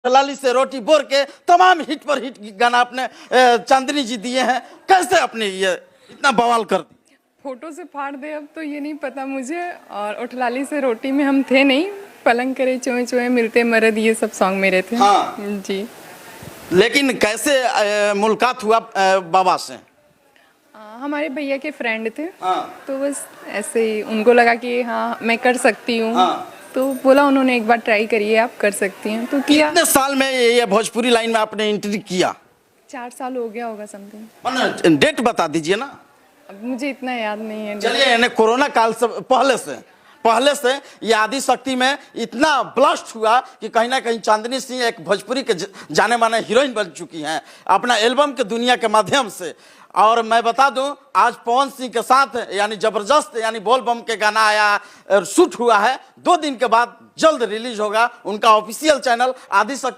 लाली से रोटी बोर के तमाम हिट पर हिट गाना अपने चांदनी जी दिए हैं। कैसे अपने ये इतना बवाल कर दी? फोटो से फाड़ दे अब तो ये नहीं पता मुझे। और उठलाली से रोटी में हम थे नहीं, पलंग करे चोए चोए मिलते मरद, ये सब सॉन्ग मेरे थे। हाँ। जी। लेकिन कैसे मुलाकात हुआ बाबा से? हमारे भैया के फ्रेंड थे। हाँ। तो बस ऐसे ही उनको लगा कि हाँ मैं कर सकती हूँ। हाँ। तो बोला उन्होंने एक बार ट्राई करिए, आप कर सकती हैं, तो किया। कितने साल में ये भोजपुरी लाइन में आपने एंट्री किया? 4 साल हो गया होगा समथिंग। डेट बता दीजिए ना। अब मुझे इतना याद नहीं है। चलिए, यानी कोरोना काल से पहले से ये आदि शक्ति में इतना ब्लास्ट हुआ कि कहीं ना कहीं चांदनी सिंह एक भोजपुरी के जाने माने हीरोइन बन चुकी हैं अपना एल्बम के दुनिया के माध्यम से। और मैं बता दूं, आज पवन सिंह के साथ यानी जबरदस्त यानी बोल बम के गाना आया, शूट हुआ है। 2 दिन के बाद जल्द रिलीज होगा उनका ऑफिशियल चैनल आदि शक्ति।